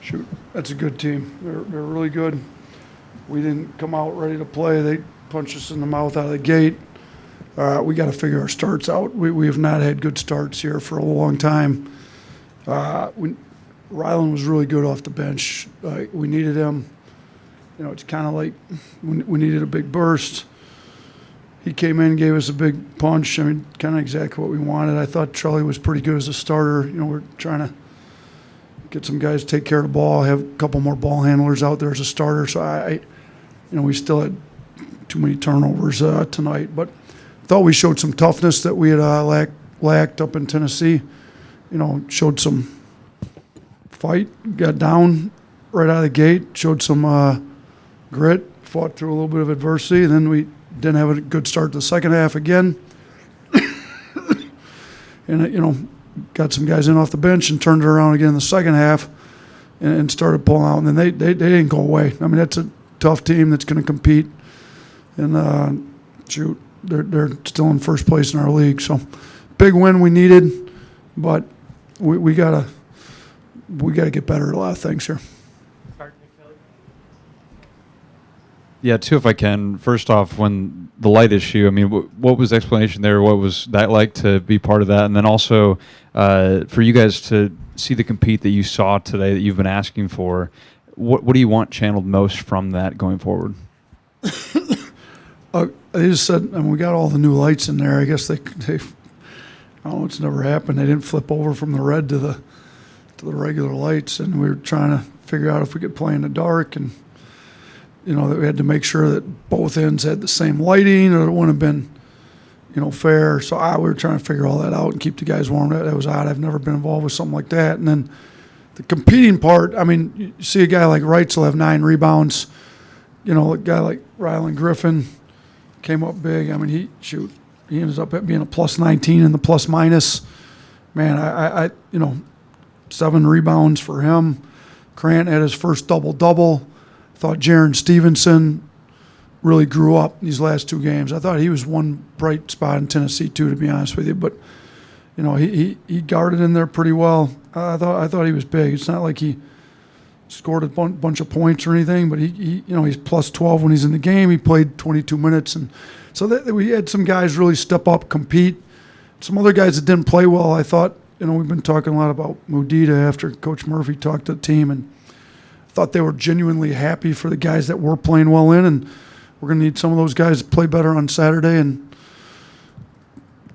Shoot, that's a good team. They're really good. We didn't come out ready to play. They punched us in the mouth out of the gate. We got to figure our starts out. We have not had good starts here for a long time. Rylan was really good off the bench. We needed him. You know, it's kind of like we needed a big burst. He came in, gave us a big punch. I mean, kind of exactly what we wanted. I thought Charlie was pretty good as a starter. You know, we're trying to get some guys to take care of the ball, have a couple more ball handlers out there as a starter. So we still had too many turnovers tonight, but thought we showed some toughness that we had lacked up in Tennessee. You know, showed some fight, got down right out of the gate, showed some grit, fought through a little bit of adversity. Then we didn't have a good start to the second half again. And, got some guys in off the bench and turned it around again in the second half and started pulling out. And then they didn't go away. I mean, that's a tough team that's going to compete. And, they're still in first place in our league. So big win we needed, but we gotta get better at a lot of things here. Yeah, two, if I can. First off, when the light issue, I mean, what was the explanation there? What was that like to be part of that? And then also for you guys to see the compete that you saw today that you've been asking for, what do you want channeled most from that going forward? They just said, and we got all the new lights in there. I guess they I don't know, it's never happened. They didn't flip over from the red to the regular lights, and we were trying to figure out if we could play in the dark, and that we had to make sure that both ends had the same lighting, or it wouldn't have been, fair. So we were trying to figure all that out and keep the guys warm. That was odd. I've never been involved with something like that. And then the competing part, I mean, you see a guy like Wrights will have 9 rebounds. A guy like Rylan Griffin came up big. I mean, he ends up being a plus 19 in the plus minus. Man, I 7 rebounds for him. Grant had his first double-double. Thought Jaron Stevenson really grew up these last 2 games. I thought he was one bright spot in Tennessee too, to be honest with you. But he guarded in there pretty well. I thought he was big. It's not like he scored a bunch of points or anything, but he's plus 12 when he's in the game. He played 22 minutes, and so we had some guys really step up, compete. Some other guys that didn't play well. I thought we've been talking a lot about Mudita after Coach Murphy talked to the team, and thought they were genuinely happy for the guys that were playing well and we're going to need some of those guys to play better on Saturday and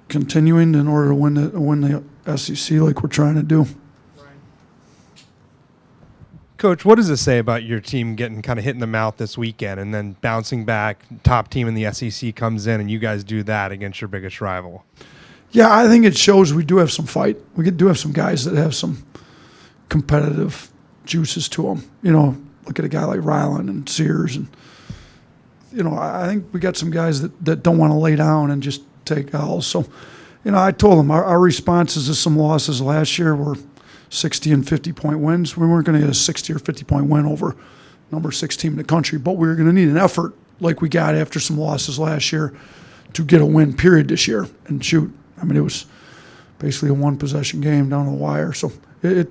continuing in order to win the SEC like we're trying to do. Coach, what does it say about your team getting kind of hit in the mouth this weekend and then bouncing back, top team in the SEC comes in and you guys do that against your biggest rival? Yeah, I think it shows we do have some fight. We do have some guys that have some competitive juices to them. Look at a guy like Rylan and Sears, and I think we got some guys that don't want to lay down and just take L's. So, I told them our responses to some losses last year were 60 and 50-point wins. We weren't going to get a 60 or 50-point win over number 6 team in the country, but we were going to need an effort like we got after some losses last year to get a win period this year. And it was basically a 1-possession game down to the wire. So it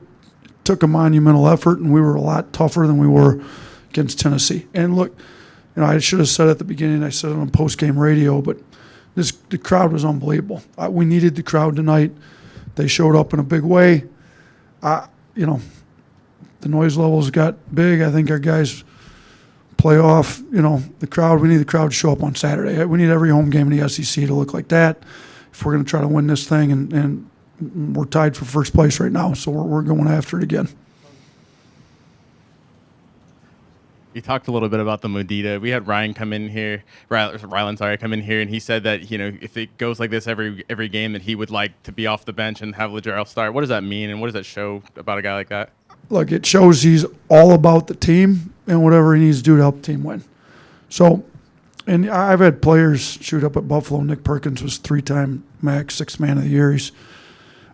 took a monumental effort, and we were a lot tougher than we were against Tennessee. And look, I should have said at the beginning, I said it on post-game radio, but the crowd was unbelievable. We needed the crowd tonight. They showed up in a big way. The noise levels got big. I think our guys play off, the crowd. We need the crowd to show up on Saturday. We need every home game in the SEC to look like that if we're going to try to win this thing, and we're tied for first place right now, so we're going after it again. You talked a little bit about the Mudita. We had Rylan come in here, and he said that if it goes like this every game, that he would like to be off the bench and have Lajarell start. What does that mean, and what does that show about a guy like that? Look, it shows he's all about the team and whatever he needs to do to help the team win. So, and I've had players shoot up at Buffalo. Nick Perkins was 3-time MAC 6th man of the year. He's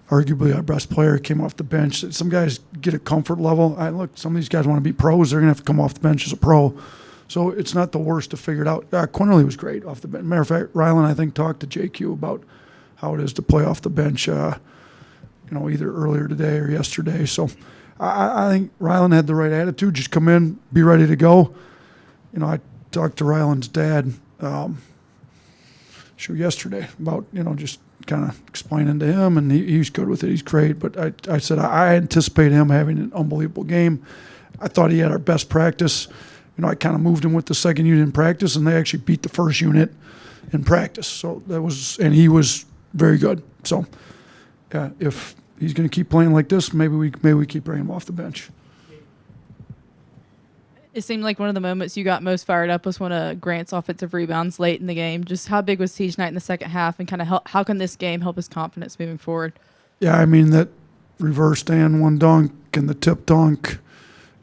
arguably our best player, came off the bench. Some guys get a comfort level. Look, some of these guys want to be pros. They're going to have to come off the bench as a pro. So it's not the worst to figure it out. Quinterly was great off the bench. Matter of fact, Rylan, I think, talked to JQ about how it is to play off the bench, either earlier today or yesterday. So I think Rylan had the right attitude. Just come in, be ready to go. You know, I talked to Rylan's dad yesterday about, you know, just kind of explaining to him, and he's good with it. He's great. But I said I anticipate him having an unbelievable game. I thought he had our best practice. You know, I kind of moved him with the second unit in practice, and they actually beat the first unit in practice. So and he was very good. So, yeah, if he's going to keep playing like this, maybe we keep bringing him off the bench. It seemed like one of the moments you got most fired up was one of Grant's offensive rebounds late in the game. Just how big was Teach night in the second half, and kind of how can this game help his confidence moving forward? Yeah, I mean, that reverse and one dunk and the tip dunk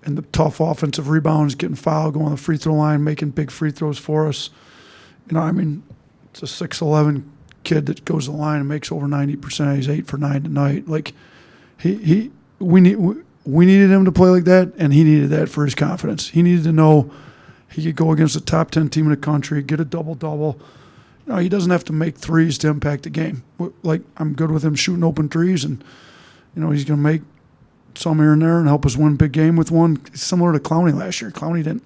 and the tough offensive rebounds, getting fouled, going to the free throw line, making big free throws for us. You know, I mean, it's a 6'11" kid that goes to the line and makes over 90%. He's 8 for 9 tonight. Like, we needed him to play like that, and he needed that for his confidence. He needed to know he could go against a top 10 team in the country, get a double-double. You know, he doesn't have to make threes to impact the game. Like, I'm good with him shooting open threes, and, you know, he's going to make some here and there and help us win a big game with one. Similar to Clowney last year. Clowney didn't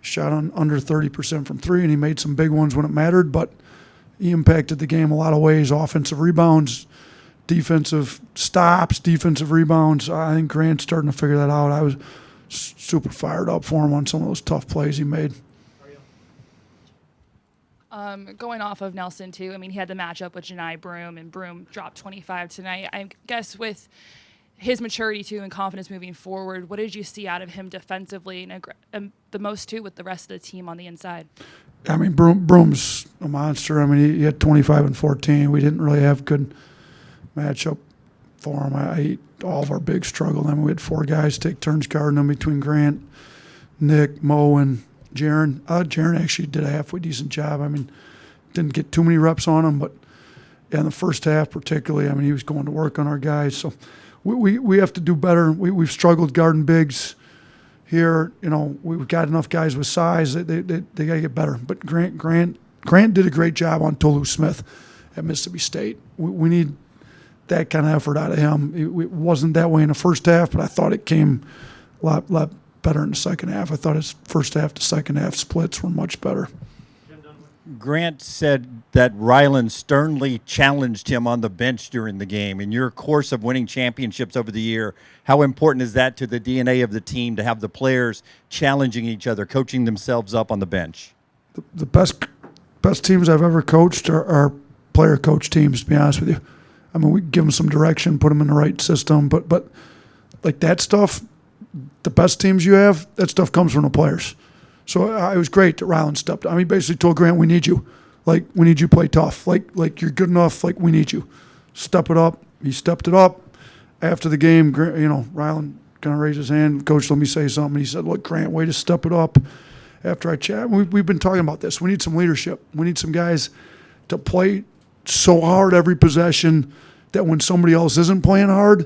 shot on under 30% from three, and he made some big ones when it mattered, but he impacted the game a lot of ways. Offensive rebounds, defensive stops, defensive rebounds. I think Grant's starting to figure that out. I was super fired up for him on some of those tough plays he made. Going off of Nelson, too, I mean, he had the matchup with Janai Broom, and Broom dropped 25 tonight. I guess with his maturity, too, and confidence moving forward, what did you see out of him defensively and the most, too, with the rest of the team on the inside? I mean, Broom's a monster. I mean, he had 25 and 14. We didn't really have good matchup for him. All of our bigs struggled. I mean, we had 4 guys take turns guarding him between Grant, Nick, Mo, and Jaron. Jaron actually did a halfway decent job. I mean, didn't get too many reps on him, but yeah, in the first half particularly, I mean, he was going to work on our guys. So we have to do better. We've struggled guarding bigs here. You know, we've got enough guys with size. They got to get better. But Grant did a great job on Tolu Smith at Mississippi State. We need that kind of effort out of him. It wasn't that way in the first half, but I thought it came a lot better in the second half. I thought his first half to second half splits were much better. Grant said that Rylan sternly challenged him on the bench during the game. In your course of winning championships over the year, how important is that to the DNA of the team to have the players challenging each other, coaching themselves up on the bench? The best teams I've ever coached are player coach teams, to be honest with you. I mean, we give them some direction, put them in the right system, but like that stuff, the best teams you have, that stuff comes from the players. So it was great that Rylan stepped up. I mean, basically told Grant, we need you. Like, we need you to play tough. Like you're good enough. Like, we need you. Step it up. He stepped it up. After the game, you know, Rylan kind of raised his hand. Coach, let me say something. He said, look, Grant, way to step it up. After I chat, we've been talking about this. We need some leadership. We need some guys to play so hard every possession that when somebody else isn't playing hard,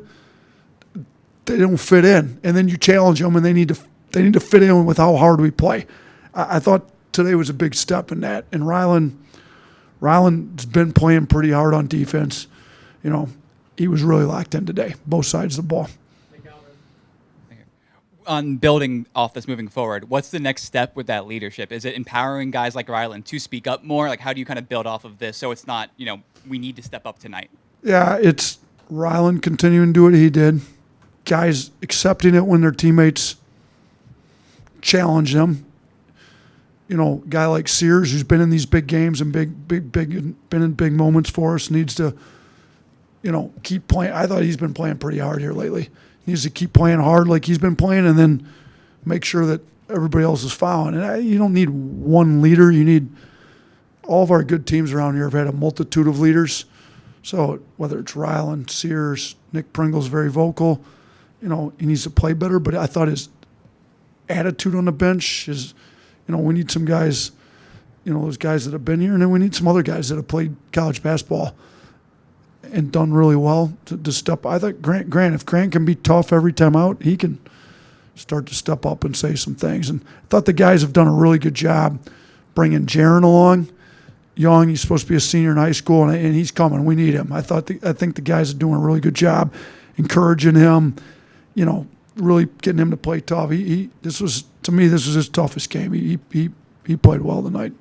they don't fit in. And then you challenge them, and they need to fit in with how hard we play. I thought today was a big step in that. And Rylan's been playing pretty hard on defense. You know, he was really locked in today, both sides of the ball. On building off this moving forward, what's the next step with that leadership? Is it empowering guys like Rylan to speak up more? Like, how do you kind of build off of this so it's not, you know, we need to step up tonight? Yeah, it's Rylan continuing to do what he did. Guys accepting it when their teammates challenge them. You know, a guy like Sears, who's been in these big games and been in big moments for us, needs to, you know, keep playing. I thought he's been playing pretty hard here lately. He needs to keep playing hard like he's been playing, and then make sure that everybody else is following. And you don't need one leader. You need all of our good teams around here have had a multitude of leaders. So whether it's Rylan, Sears, Nick Pringle's very vocal. You know, he needs to play better. But I thought his attitude on the bench is, you know, we need some guys, you know, those guys that have been here, and then we need some other guys that have played college basketball and done really well to step. I thought Grant, if Grant can be tough every time out, he can start to step up and say some things. And I thought the guys have done a really good job bringing Jaron along. Young, he's supposed to be a senior in high school, and he's coming. We need him. I think the guys are doing a really good job encouraging him, really getting him to play tough. This was his toughest game. He played well tonight.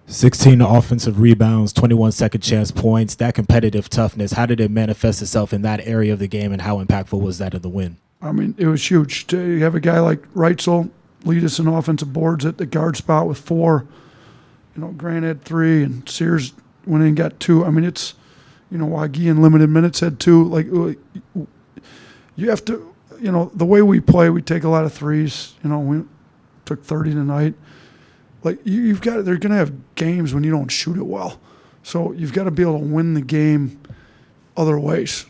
16 offensive rebounds, 21 second chance points. That competitive toughness, how did it manifest itself in that area of the game, and how impactful was that in the win? I mean, it was huge. To have a guy like Reitzel lead us in offensive boards at the guard spot with 4. Grant had 3, and Sears went in and got 2. I mean, it's, Wagi in limited minutes had 2. Like, you have to, the way we play, we take a lot of threes. We took 30 tonight. Like, you've got, they're going to have games when you don't shoot it well. So you've got to be able to win the game other ways.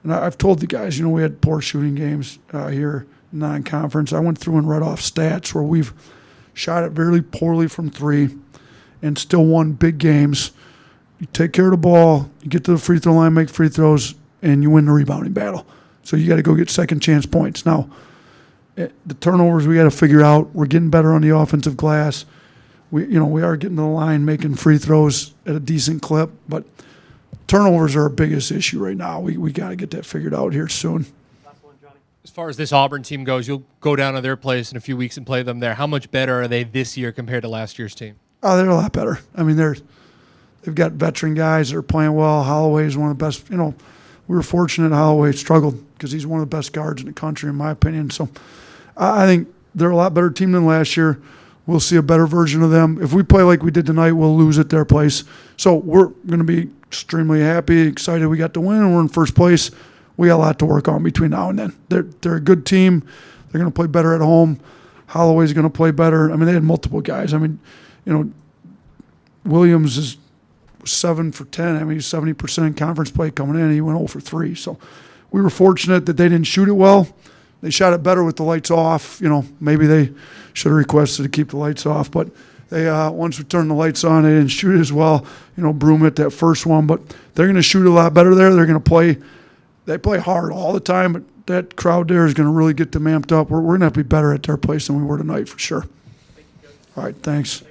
And I've told the guys, we had poor shooting games here, non-conference. I went through and read off stats where we've shot it very poorly from 3 and still won big games. You take care of the ball, you get to the free throw line, make free throws, and you win the rebounding battle. So you got to go get second chance points. Now, the turnovers we got to figure out. We're getting better on the offensive glass. We are getting to the line, making free throws at a decent clip, but turnovers are our biggest issue right now. We got to get that figured out here soon. As far as this Auburn team goes, you'll go down to their place in a few weeks and play them there. How much better are they this year compared to last year's team? Oh, they're a lot better. I mean, they've got veteran guys that are playing well. Holloway's one of the best. We were fortunate Holloway struggled because he's one of the best guards in the country, in my opinion. So I think they're a lot better team than last year. We'll see a better version of them. If we play like we did tonight, we'll lose at their place. So we're going to be extremely happy, excited we got to win, and we're in first place. We got a lot to work on between now and then. They're a good team. They're going to play better at home. Holloway's going to play better. I mean, they had multiple guys. I mean, Williams is 7 for 10. I mean, he's 70% conference play coming in. He went 0 for 3. So we were fortunate that they didn't shoot it well. They shot it better with the lights off. Maybe they should have requested to keep the lights off. But they once we turned the lights on, they didn't shoot it as well. Broom hit that first one. But they're going to shoot a lot better there. They're going to play. They play hard all the time. But that crowd there is going to really get them amped up. We're going to have to be better at their place than we were tonight for sure. All right, thanks.